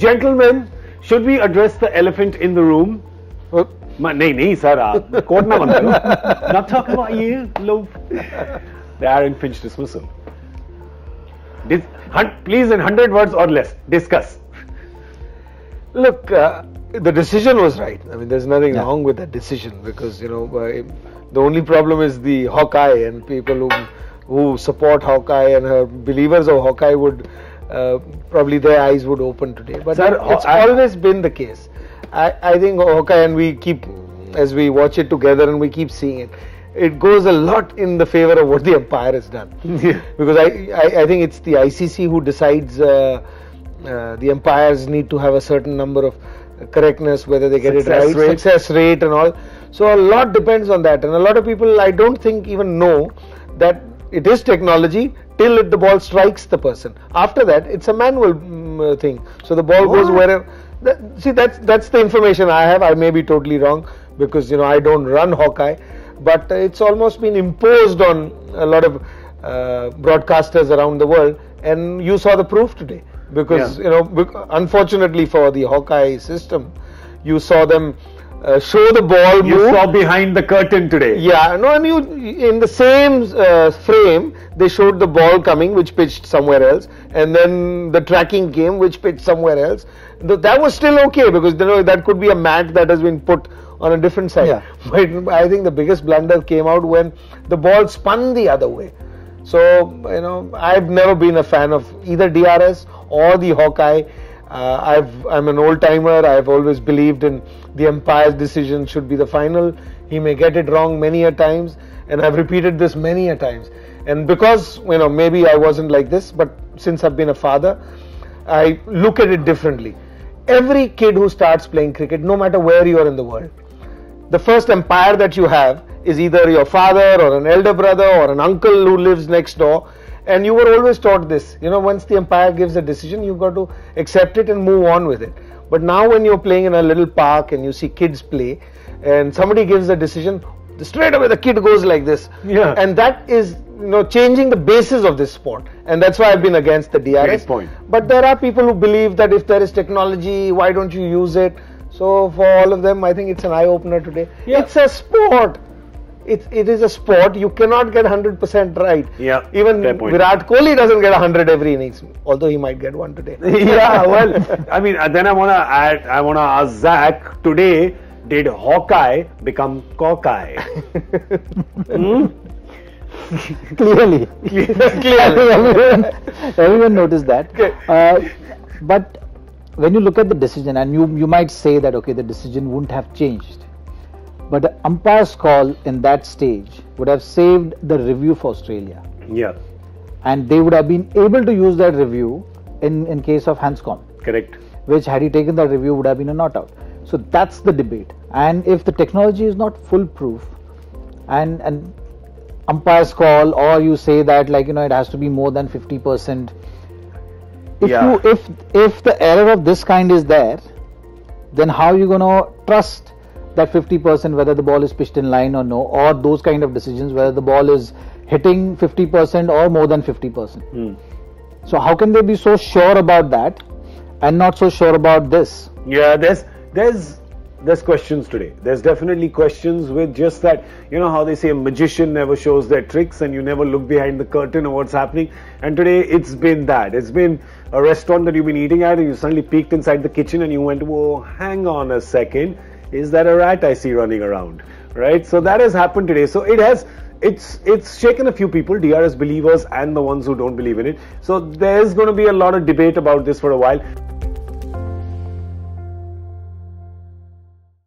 Gentlemen, should we address the elephant in the room? No, sir. Court na banda karo. Not talking about you, love. The Aaron Finch dismissal. Please, in 100 words or less, discuss. Look, the decision was right. I mean, there's nothing wrong with that decision, because the only problem is the Hawkeye, and people who support Hawkeye and are believers of Hawkeye would probably their eyes would open today. But sir, it's always been the case. I think Hawkeye, and we keep, as we watch it together and we keep seeing it, it goes a lot in the favor of what the umpire has done. Because I think it's the ICC who decides the umpires need to have a certain number of correctness, whether they get success it right, success rate and all. So a lot depends on that, and a lot of people, I don't think, even know that it is technology till the ball strikes the person. After that, it's a manual thing. So the ball goes wherever. See, that's the information I have. I may be totally wrong, because I don't run Hawkeye, but it's almost been imposed on a lot of broadcasters around the world, and you saw the proof today. Because unfortunately for the Hawkeye system, you saw them show the ball move. You saw behind the curtain today. Yeah, no, and in the same frame, they showed the ball coming, which pitched somewhere else, and then the tracking came, which pitched somewhere else. That was still okay, because that could be a mat that has been put on a different side. Yeah. But I think the biggest blunder came out when the ball spun the other way. So I've never been a fan of either DRS or the Hawkeye. I'm an old timer. I've always believed in the umpire's decision should be the final. He may get it wrong many a times, and I've repeated this many a times. And because maybe I wasn't like this, but since I've been a father, I look at it differently. Every kid who starts playing cricket, no matter where you are in the world, the first umpire that you have is either your father or an elder brother or an uncle who lives next door. And you were always taught this, once the umpire gives a decision, you've got to accept it and move on with it. But now when you're playing in a little park and you see kids play, and somebody gives a decision, straight away the kid goes like this. Yeah. And that is, changing the basis of this sport. And that's why I've been against the DRS. Great point. But there are people who believe that if there is technology, why don't you use it? So for all of them, I think it's an eye-opener today. Yeah. It's a sport. It is a sport. You cannot get 100% right. Yeah. Even Virat Kohli doesn't get 100 every innings, although he might get one today. Yeah, well, then I want to ask Zach, today, did Hawkeye become Cockeye? Clearly. Everyone noticed that. Okay. But when you look at the decision, and you might say that, okay, the decision wouldn't have changed. But the umpire's call in that stage would have saved the review for Australia. Yeah. And they would have been able to use that review in case of Hanscom. Correct. Which, had he taken that review, would have been a not out. So that's the debate. And if the technology is not foolproof, and umpire's call, or you say that it has to be more than 50%. If the error of this kind is there, then how are you going to trust that 50%, whether the ball is pitched in line or no, or those kind of decisions, whether the ball is hitting 50% or more than 50%. So how can they be so sure about that and not so sure about this? Yeah, there's questions today. There's definitely questions with just that, how they say a magician never shows their tricks and you never look behind the curtain of what's happening. And today it's been that. It's been a restaurant that you've been eating at and you suddenly peeked inside the kitchen and you went, whoa, hang on a second. Is that a rat I see running around? Right? So that has happened today. So it's shaken a few people, DRS believers and the ones who don't believe in it. So there's going to be a lot of debate about this for a while.